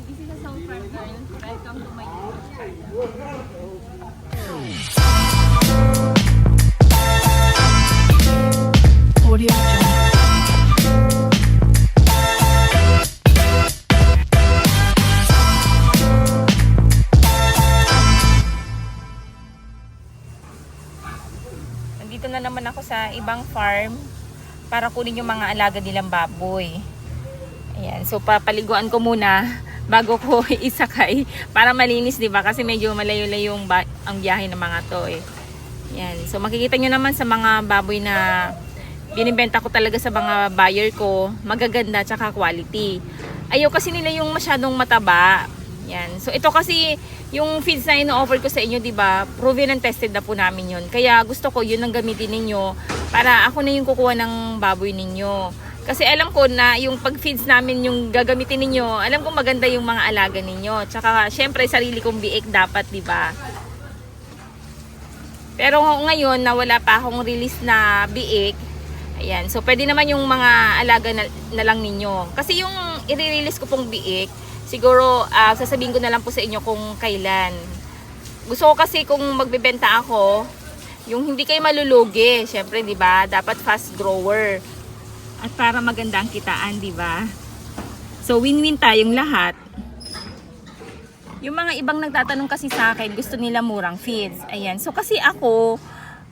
This is a South Park girl. Welcome to my YouTube channel. Audio Jungle. Nandito na naman ako sa ibang farm para kunin yung mga alaga nilang baboy. Ayan, so papaliguan ko muna bago ko isakay para malinis, 'di ba? Kasi medyo malayo-layo ang biyahe ng mga 'to eh. Ayan, so makikita nyo naman sa mga baboy na binibenta ko talaga sa mga buyer ko, magaganda tsaka quality. Ayaw kasi nila yung masyadong mataba. Yan. So ito kasi yung feeds na ino-offer ko sa inyo, 'di ba? Proven and tested na po namin 'yun. Kaya gusto ko 'yun ang gamitin ninyo para ako na yung kukuha ng baboy ninyo. Kasi alam ko na yung pag-feeds namin yung gagamitin ninyo, alam ko maganda yung mga alaga ninyo. Tsaka syempre sarili kong biik dapat, 'di ba? Pero ngayon na wala pa akong release na biik, ayan. So pwede naman yung mga alaga na lang ninyo. Kasi yung i-release ko pong biik, siguro sasabihin ko na lang po sa inyo kung kailan. Gusto ko kasi kung magbebenta ako, yung hindi kayo malulugi, syempre 'di ba? Dapat fast grower. At para maganda ang kitaan, 'di ba? So win-win tayong lahat. Yung mga ibang nagtatanong kasi sa akin, gusto nila murang feeds. Ayan. So kasi ako,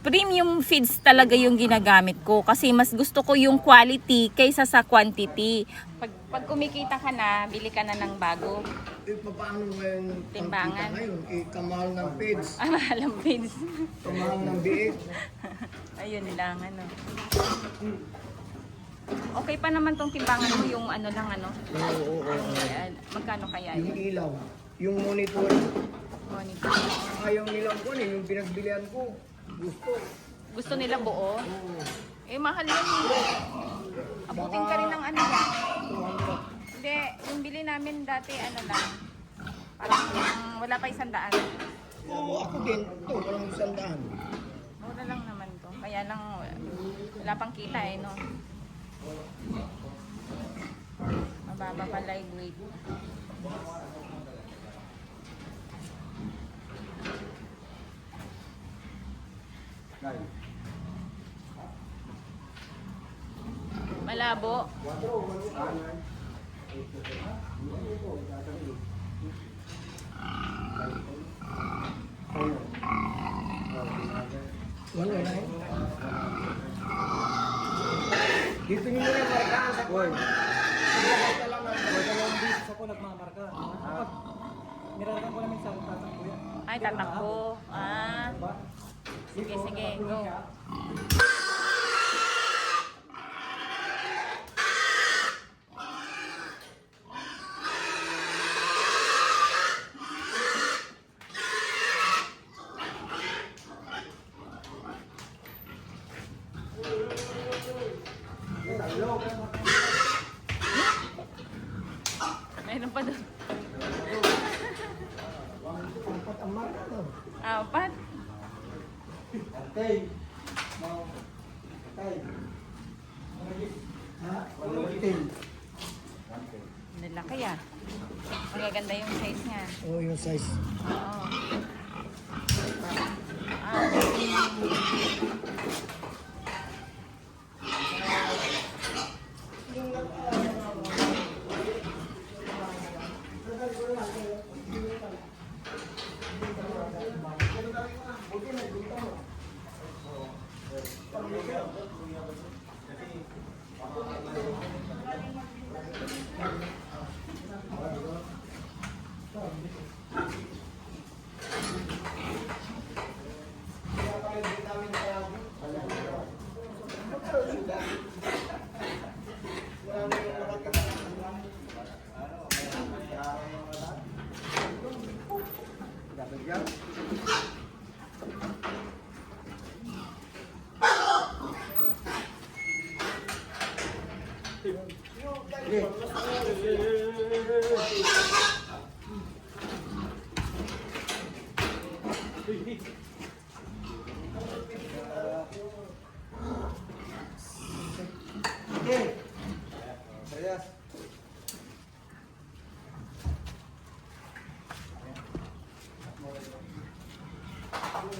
premium feeds talaga yung ginagamit ko kasi mas gusto ko yung quality kaysa sa quantity. Pag kumikita ka na, bili ka na ng bago. Paano ngayon Timbangan. Ngayon? Kamahal ng feeds. Mahal ang feeds. Kamahal ng biik. Ayun lang, ano. Okay pa naman tong timbangan mo, yung ano lang, ano. Oo. Magkano kaya Yung yun? ilaw. Yung monitor. Monitor. Ayaw nilang ko yung pinagbilihan ko. Gusto nila buo? Oo. Eh, mahal yun. Abutin ka rin ng ano yan. 200. Hindi, yung bili namin dati, ano lang. Parang wala pa 100. Oo, ako din. Ito, walang 100. Mura lang naman to. Kaya lang, wala pang kita eh, no? Mababa pa live weight. Malabo. Wala na eh. Dito nyo na markaan sa kwan. Dalawang beses ako nagmamarka. Kapag nirarakan ko namin sa tatakbo yan. Ay, tatakbo. Sige, sige. Go. Mayroon pa doon. Apat ang marka to. Apat. Okay. Okay. Ha? Okay. Lalaki ah. Magaganda yung size niya. Oo, yung size. Oo.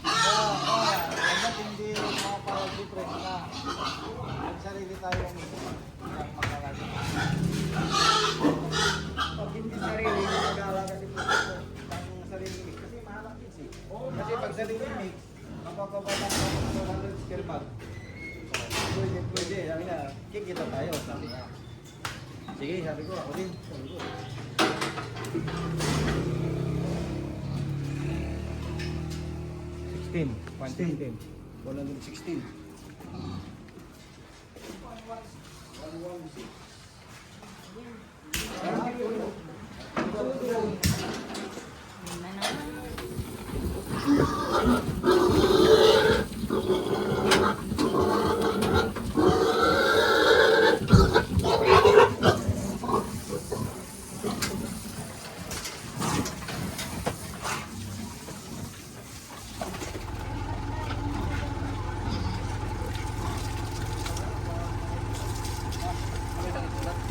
Hanggat hindi makapag-different na ang sarili tayo ang magkakasin. Pag hindi sarili, nag-aalaga si Puso. Ang sarili mix kasi mahalap mix eh. Kasi pag sarili mix, mapapababa ka ng 200 per bag. Pwede. Sabi na, kikita tayo. Sabi niya. Sige, sabi ko, ako din. Sabi ko. 116. 116. Yun na naman.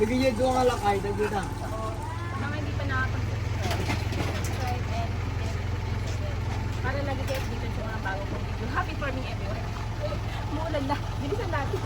Bigyan doon nga lakay, dagdagan. Mga hindi pa nakapag-subscribe and para lagi kayo dito sa mga bago kong video. Happy farming everyone! Muulan na. Bilisan natin.